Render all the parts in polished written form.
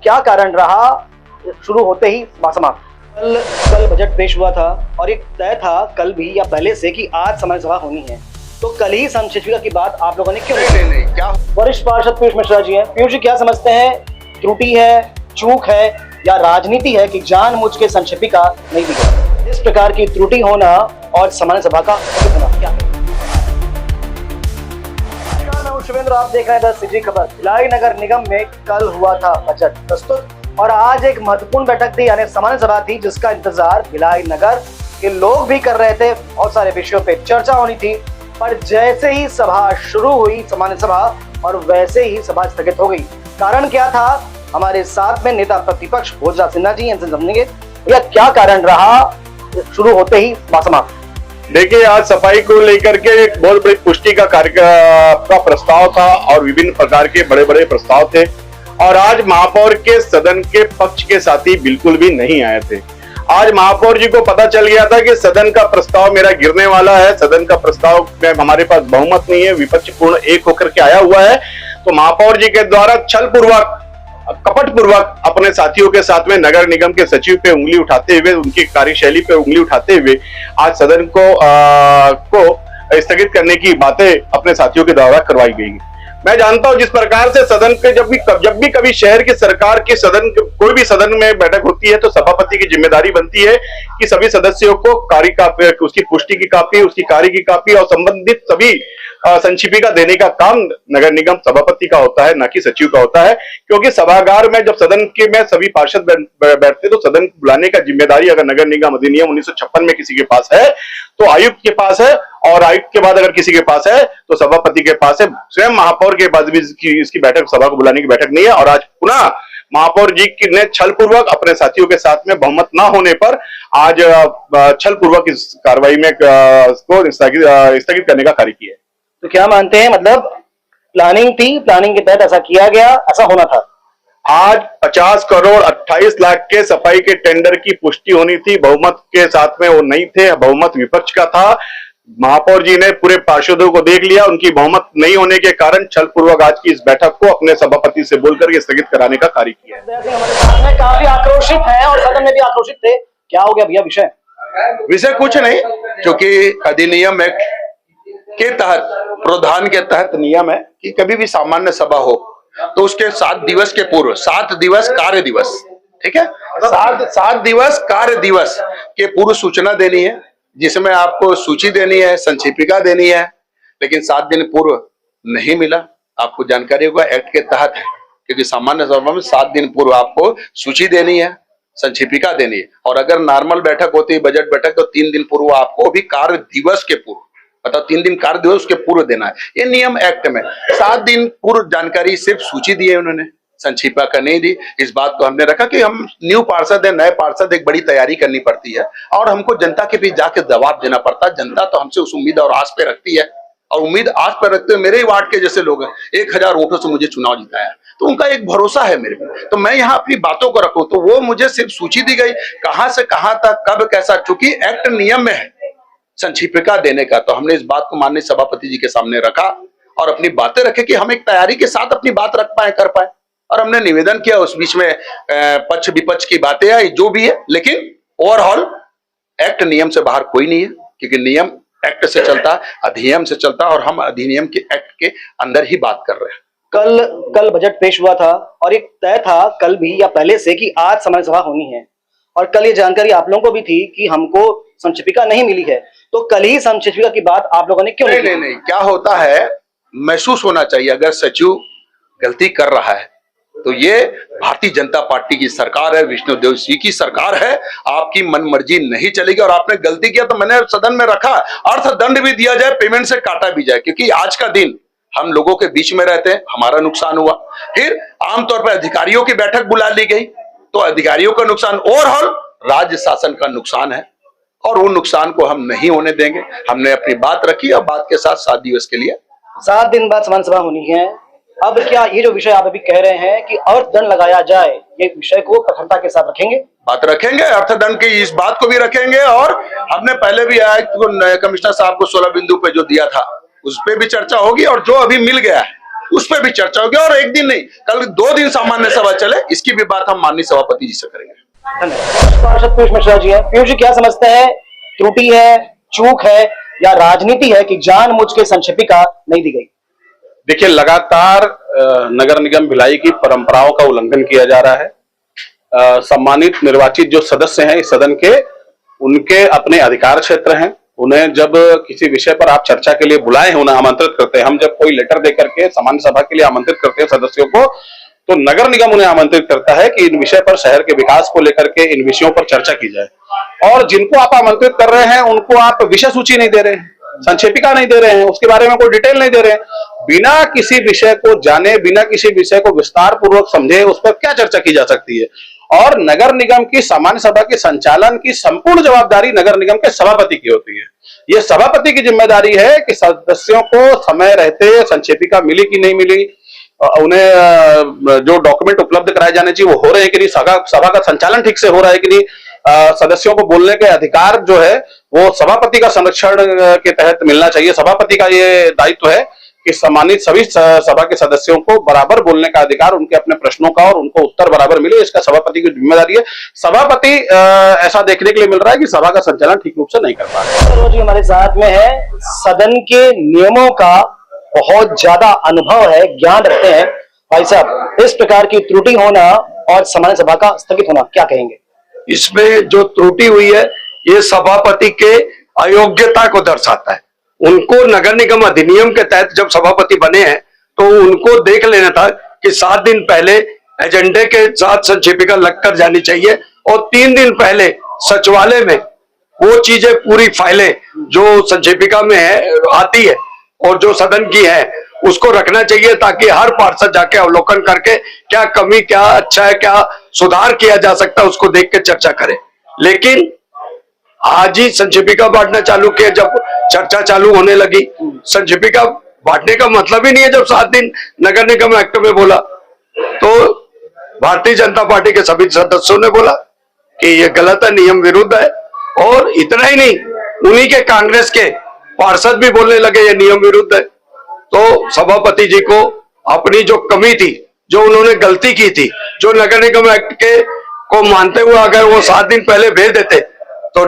क्या कारण रहा शुरू होते ही समाप्त? कल बजट पेश हुआ था और एक तय था कल भी या पहले से कि आज समय सभा होनी है, तो कल ही संशिष्टिका की बात आप लोगों ने क्यों नहीं क्या वरिष्ठ पार्षद पीयूष मिश्रा जी हैं। पीयूष जी, क्या समझते हैं, त्रुटि है, चूक है या राजनीति है कि जानबूझ के संक्षिप्तिका नहीं दी गई? इस प्रकार की त्रुटि होना और सामान्य सभा का होना क्या है? मैं शिवेंद्र, आप देख रहे हैं 10 सीधी खबर। भिलाई नगर निगम में कल हुआ था बजट प्रस्तुत और आज एक महत्वपूर्ण बैठक थी, यानी सामान्य सभा थी, जिसका इंतजार भिलाई नगर के लोग भी कर रहे थे और सारे विषयों पे चर्चा होनी थी। पर जैसे ही सभा शुरू हुई, सामान्य सभा, और वैसे ही सभा स्थगित हो गई। कारण क्या था? हमारे साथ में नेता प्रतिपक्ष भोजराज सिन्हा जी, इनसे समझेंगे भैया क्या कारण रहा शुरू होते ही समाप्त। देखिए, आज सफाई को लेकर के एक बहुत बड़ी पुष्टि का का प्रस्ताव था और विभिन्न प्रकार के बड़े बड़े प्रस्ताव थे और आज महापौर के सदन के पक्ष के साथी बिल्कुल भी नहीं आए थे। आज महापौर जी को पता चल गया था कि सदन का प्रस्ताव मेरा गिरने वाला है, सदन का प्रस्ताव में हमारे पास बहुमत नहीं है, विपक्ष पूर्ण एक होकर के आया हुआ है। तो महापौर जी के द्वारा छलपूर्वक, कपटपूर्वक अपने साथियों के साथ में नगर निगम के सचिव पे उंगली उठाते हुए, उनकी कार्यशैली पे उंगली उठाते हुए आज सदन को स्थगित करने की बातें अपने साथियों के द्वारा करवाई गई। मैं जानता हूं जिस प्रकार से सदन के जब भी कभी शहर की सरकार के कोई भी सदन में बैठक होती है तो सभापति की जिम्मेदारी बनती है कि सभी सदस्यों को उसकी पुष्टि की कॉपी, उसकी कार्य की कॉपी और संबंधित सभी संक्षिप्तिका देने का काम नगर निगम सभापति का होता है, न कि सचिव का होता है। क्योंकि सभागार में जब सदन के में सभी पार्षद बैठते तो सदन को बुलाने का जिम्मेदारी अगर नगर निगम अधिनियम 1956 में किसी के पास है तो आयुक्त के पास है, और आयुक्त के बाद अगर किसी के पास है तो सभापति के पास है। स्वयं महापौर के पास भी इसकी बैठक, सभा को बुलाने की बैठक नहीं है। और आज पुनः महापौर जी ने छलपूर्वक अपने साथियों के साथ में बहुमत न होने पर आज छलपूर्वक इस कार्रवाई में को स्थगित करने का कार्य किया है। तो क्या मानते हैं, मतलब प्लानिंग थी, प्लानिंग के तहत ऐसा किया गया, ऐसा होना था? आज 50 करोड़ 28 लाख के सफाई के टेंडर की पुष्टि होनी थी, बहुमत के साथ में वो नहीं थे, बहुमत विपक्ष का था। महापौर जी ने पूरे पार्षदों को देख लिया, उनकी बहुमत नहीं होने के कारण छलपूर्वक आज की इस बैठक को अपने सभापति से बोलकर स्थगित कराने का कार्य किया है। हमारे साथ में काफी आक्रोशित हैं और सदन में भी आक्रोशित थे। क्या हो गया भैया विषय? कुछ नहीं, क्योंकि अधिनियम एक्ट के तहत, प्रावधान के तहत नियम है कि कभी भी सामान्य सभा हो तो उसके 7 दिवस के पूर्व, 7 दिवस कार्य दिवस, ठीक है, 7 दिवस कार्य दिवस के पूर्व सूचना देनी है, जिसमें आपको सूची देनी है, संक्षिप्तिका देनी है। लेकिन 7 दिन पूर्व नहीं मिला, आपको जानकारी होगा एक्ट के तहत है, क्योंकि सामान्य सभा में 7 दिन पूर्व आपको सूची देनी है, संक्षिप्तिका देनी है। और अगर नॉर्मल बैठक होती है, बजट बैठक, तो 3 दिन पूर्व आपको भी कार्य दिवस के पूर्व, मतलब 3 दिन कार्य दिवस के पूर्व देना है। ये नियम एक्ट में 7 दिन पूर्व जानकारी सिर्फ सूची दी है उन्होंने, संक्षिप्तिका का नहीं दी। इस बात को हमने रखा कि हम न्यू पार्षद है, नए पार्षद, एक बड़ी तैयारी करनी पड़ती है और हमको जनता के बीच जाके जवाब देना पड़ता है। जनता तो हमसे उस उम्मीद और आस पे रखती है, और उम्मीद आस पे रखते हुए मेरे ही वार्ड के जैसे लोग हैं, 1000 वोटों से मुझे चुनाव जिताया, तो उनका एक भरोसा है मेरे पे, तो मैं यहाँ अपनी बातों को रखूं। तो वो मुझे सिर्फ सूची दी गई, कहां से कहां तक, कब, कैसा, चूंकि एक्ट नियम में है संक्षिप्तिका देने का, तो हमने इस बात को माननीय सभापति जी के सामने रखा और अपनी बातें रखे कि हम एक तैयारी के साथ अपनी बात रख पाए, कर पाए। और हमने निवेदन किया, उस बीच में पक्ष विपक्ष की बातें आई, जो भी है, लेकिन ओवरऑल एक्ट नियम से बाहर कोई नहीं है, क्योंकि नियम एक्ट से चलता, अधिनियम से चलता, और हम अधिनियम के एक्ट के अंदर ही बात कर रहे हैं। कल बजट पेश हुआ था और एक तय था कल भी या पहले से कि आज सामान्य सभा होनी है, और कल ये जानकारी आप लोगों को भी थी कि हमको संक्षिप्तिका नहीं मिली है, तो कल ही संक्षिप्तिका की बात आप लोगों ने क्यों नहीं, क्या होता है, महसूस होना चाहिए, अगर सचिव गलती कर रहा है तो ये भारतीय जनता पार्टी की सरकार है, विष्णुदेव सिंह की सरकार है, आपकी मनमर्जी नहीं चलेगी। और आपने गलती किया तो मैंने सदन में रखा, अर्थदंड भी दिया जाए, पेमेंट से काटा भी जाए, क्योंकि आज का दिन हम लोगों के बीच में रहते हैं, हमारा नुकसान हुआ। फिर आमतौर पर अधिकारियों की बैठक बुला ली गई, तो अधिकारियों का नुकसान, ओवरऑल राज्य शासन का नुकसान है, और वो नुकसान को हम नहीं होने देंगे। हमने अपनी बात रखी और बात के साथ 7 दिवस के लिए 7 दिन बाद सामान्य सभा होनी है। अब क्या ये जो विषय आप अभी कह रहे हैं कि अर्थदंड लगाया जाए, ये विषय को कठोरता के साथ रखेंगे? बात रखेंगे, अर्थदंड की इस बात को भी रखेंगे, और हमने पहले भी आयुक्त कमिश्नर साहब को 16 बिंदु पे जो दिया था उस पे भी चर्चा होगी, और जो अभी मिल गया है उस पर भी चर्चा होगी। और एक दिन नहीं, कल 2 दिन सामान्य सभा चले, इसकी भी बात हम माननीय सभापति जी से करेंगे। धन्यवाद। पार्षद पीयूष मिश्रा जी हैं। पीयूष जी, क्या समझते हैं, त्रुटि है, चूक है या राजनीति है कि जानबूझ के संक्षेपिका नहीं दी गई? देखिए, लगातार नगर निगम भिलाई की परंपराओं का उल्लंघन किया जा रहा है। सम्मानित निर्वाचित जो सदस्य हैं इस सदन के, उनके अपने अधिकार क्षेत्र हैं। उन्हें जब किसी विषय पर आप चर्चा के लिए बुलाए हैं, उन्हें आमंत्रित करते हैं। हम जब कोई लेटर दे करके सामान्य सभा के लिए आमंत्रित करते हैं सदस्यों को, तो नगर निगम उन्हें आमंत्रित करता है कि इन विषय पर, शहर के विकास को लेकर के इन विषयों पर चर्चा की जाए। और जिनको आप आमंत्रित कर रहे हैं उनको आप विषय सूची नहीं दे रहे हैं, संक्षेपिका नहीं दे रहे हैं, उसके बारे में कोई डिटेल नहीं दे रहे हैं। बिना किसी विषय को जाने, बिना किसी विषय को विस्तार पूर्वक समझे उस पर क्या चर्चा की जा सकती है? और नगर निगम की सामान्य सभा के संचालन की संपूर्ण जवाबदारी नगर निगम के सभापति की होती है। ये सभापति की जिम्मेदारी है कि सदस्यों को समय रहते संक्षेपिका मिली कि नहीं मिली, उन्हें जो डॉक्यूमेंट उपलब्ध कराए जाने चाहिए वो हो रहे हैं कि नहीं, सभा का संचालन ठीक से हो रहा है कि नहीं, सदस्यों को बोलने के अधिकार जो है वो सभापति का संरक्षण के तहत मिलना चाहिए। सभापति का ये दायित्व है कि सम्मानित सभी सभा के सदस्यों को बराबर बोलने का अधिकार, उनके अपने प्रश्नों का और उनको उत्तर बराबर मिले, इसका सभापति की जिम्मेदारी है। सभापति ऐसा देखने के लिए मिल रहा है कि सभा का संचालन ठीक रूप से नहीं कर पा रहे। जी हमारे साथ में है, सदन के नियमों का बहुत ज्यादा अनुभव है, ज्ञान रखते हैं भाई साहब। इस प्रकार की त्रुटि होना और सामान्य सभा का स्थगित होना, क्या कहेंगे? इसमें जो त्रुटि हुई है ये सभापति के अयोग्यता को दर्शाता है। उनको नगर निगम अधिनियम के तहत जब सभापति बने हैं तो उनको देख लेना था कि 7 दिन पहले एजेंडे के साथ संक्षेपिका लगकर जानी चाहिए और 3 दिन पहले सचिवालय में वो चीजें, पूरी फाइलें जो संक्षेपिका में है आती है और जो सदन की है उसको रखना चाहिए, ताकि हर पार्षद जाके अवलोकन करके क्या कमी, क्या अच्छा है, क्या सुधार किया जा सकता है, उसको देख के चर्चा करे। लेकिन आज ही संक्षेपिका बांटना चालू किया, जब चर्चा चालू होने लगी। संक्षेपिका बांटने का मतलब ही नहीं है, जब 7 दिन नगर निगम एक्ट में बोला तो भारतीय जनता पार्टी के सभी सदस्यों ने बोला कि ये गलत है, नियम विरुद्ध है। और इतना ही नहीं, उन्हीं के कांग्रेस के पार्षद भी बोलने लगे ये नियम विरुद्ध है। तो सभापति जी को अपनी जो कमी थी, जो उन्होंने गलती की थी, जो नगर निगम एक्ट के को मानते हुए अगर वो 7 दिन पहले भेज देते तो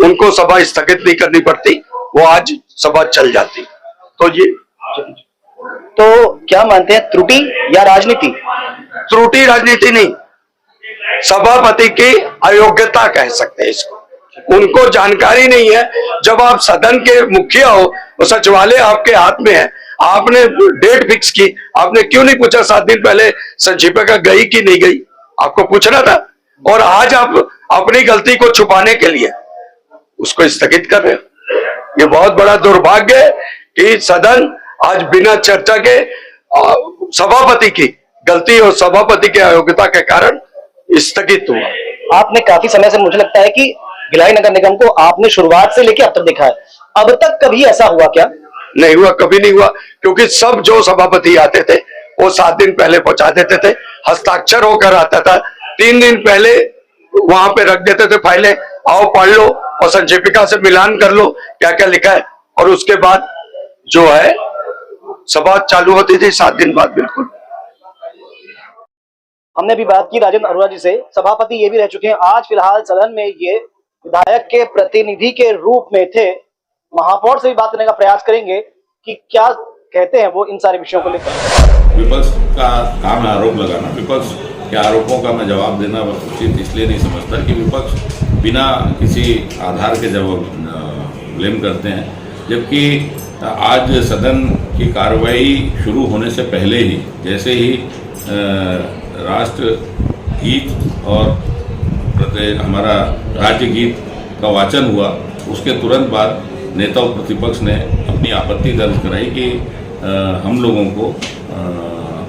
उनको सभा स्थगित नहीं करनी पड़ती, वो आज सभा चल जाती। तो ये तो क्या मानते हैं, त्रुटि या राजनीति? त्रुटि राजनीति नहीं, सभापति की अयोग्यता कह सकते हैं इसको। उनको जानकारी नहीं है। जब आप सदन के मुखिया हो और सचिवालय आपके हाथ में है, आपने डेट फिक्स की, आपने क्यों नहीं पूछा 7 दिन पहले संक्षेपिका गई कि नहीं गई? आपको पूछना था। और आज आप अपनी गलती को छुपाने के लिए उसको स्थगित कर रहे हो। ये बहुत बड़ा दुर्भाग्य है कि सदन आज बिना चर्चा के सभापति की गलती और सभापति के अयोग्यता के कारण स्थगित हुआ। आपने काफी समय से, मुझे लगता है कि भिलाई नगर निगम को आपने शुरुआत से लेकर अब तक देखा है, अब तक कभी ऐसा हुआ क्या? नहीं हुआ, कभी नहीं हुआ, क्योंकि सब जो सभापति आते थे वो 7 दिन पहले पहुंचा देते थे, हस्ताक्षर होकर आता था। 3 दिन पहले वहां पे रख देते थे फाइलें, आओ पढ़ लो और संक्षेपिका से मिलान कर लो क्या क्या लिखा है, और उसके बाद जो है सभा चालू होती थी 7 दिन बाद। बिल्कुल। हमने भी बात की राजेंद्र अरोड़ा जी से, सभापति ये भी रह चुके हैं। आज फिलहाल सदन में ये विधायक के प्रतिनिधि के रूप में थे। महापौर से भी बात करने का प्रयास करेंगे कि क्या कहते हैं वो इन सारे विषयों को लेकर। विपक्ष का काम है आरोप लगाना। विपक्ष के आरोपों का मैं जवाब देना उचित इसलिए नहीं समझता कि विपक्ष बिना किसी आधार के जब ब्लेम करते हैं, जबकि आज सदन की कार्रवाई शुरू होने से पहले ही, जैसे ही राष्ट्र गीत और हमारा राज्य गीत का वाचन हुआ, उसके तुरंत बाद नेता और प्रतिपक्ष ने अपनी आपत्ति दर्ज कराई कि हम लोगों को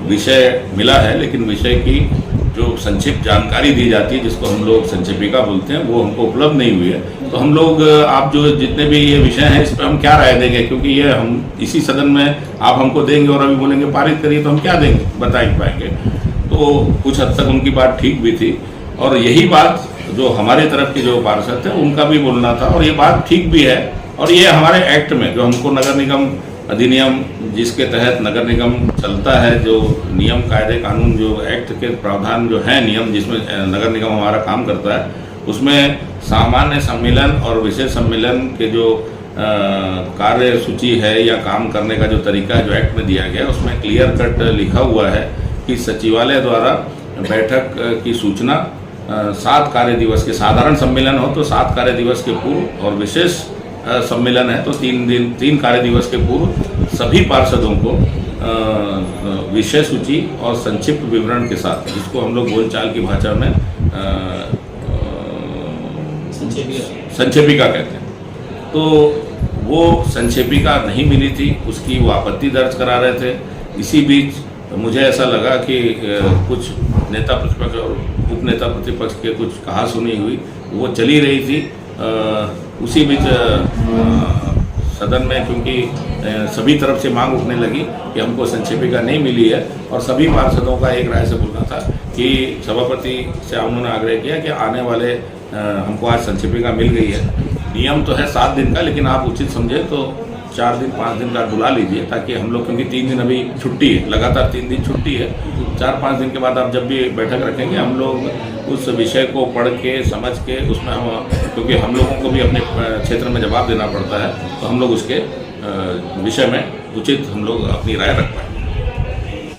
विषय मिला है, लेकिन विषय की जो संक्षिप्त जानकारी दी जाती है, जिसको हम लोग संक्षेपिका बोलते हैं, वो हमको उपलब्ध नहीं हुई है। तो हम लोग, आप जो जितने भी ये विषय हैं, इस पर हम क्या राय देंगे, क्योंकि ये हम इसी सदन में आप हमको देंगे और अभी बोलेंगे पारित करिए, तो हम क्या देंगे, बता ही पाएंगे। तो कुछ हद तक उनकी बात ठीक भी थी, और यही बात जो हमारे तरफ के जो पार्षद थे उनका भी बोलना था, और ये बात ठीक भी है। और ये हमारे एक्ट में, जो हमको नगर निगम अधिनियम जिसके तहत नगर निगम चलता है, जो नियम कायदे कानून जो एक्ट के प्रावधान जो है नियम जिसमें नगर निगम हमारा काम करता है, उसमें सामान्य सम्मेलन और विशेष सम्मेलन के जो कार्य सूची है या काम करने का जो तरीका है जो एक्ट में दिया गया है, उसमें क्लियर कट लिखा हुआ है कि सचिवालय द्वारा बैठक की सूचना 7 कार्य दिवस के, साधारण सम्मेलन हो तो 7 कार्य दिवस के पूर्व और विशेष सम्मेलन है तो 3 कार्य दिवस के पूर्व सभी पार्षदों को विषय सूची और संक्षिप्त विवरण के साथ, जिसको हम लोग बोलचाल की भाषा में संक्षेपिका कहते हैं, तो वो संक्षेपिका नहीं मिली थी, उसकी वो आपत्ति दर्ज करा रहे थे। इसी बीच मुझे ऐसा लगा कि कुछ नेता प्रतिपक्ष और उपनेता प्रतिपक्ष के कुछ कहासुनी हुई, वो चली रही थी। उसी बीच सदन में क्योंकि सभी तरफ से मांग उठने लगी कि हमको संक्षेपिका नहीं मिली है और सभी पार्षदों का एक राय से बोलना था कि सभापति से उन्होंने आग्रह किया कि आने वाले हमको आज संक्षेपिका मिल गई है। नियम तो है 7 दिन का, लेकिन आप उचित समझे तो 4 दिन 5 दिन का बुला लीजिए, ताकि हम लोग, क्योंकि 3 दिन अभी छुट्टी है, लगातार 3 दिन छुट्टी है, 4-5 दिन के बाद आप जब भी बैठक रखेंगे हम लोग उस विषय को पढ़ के समझ के उसमें हम, क्योंकि हम लोगों को भी अपने क्षेत्र में जवाब देना पड़ता है, तो हम लोग उसके विषय में उचित हम लोग अपनी राय रख पाएंगे।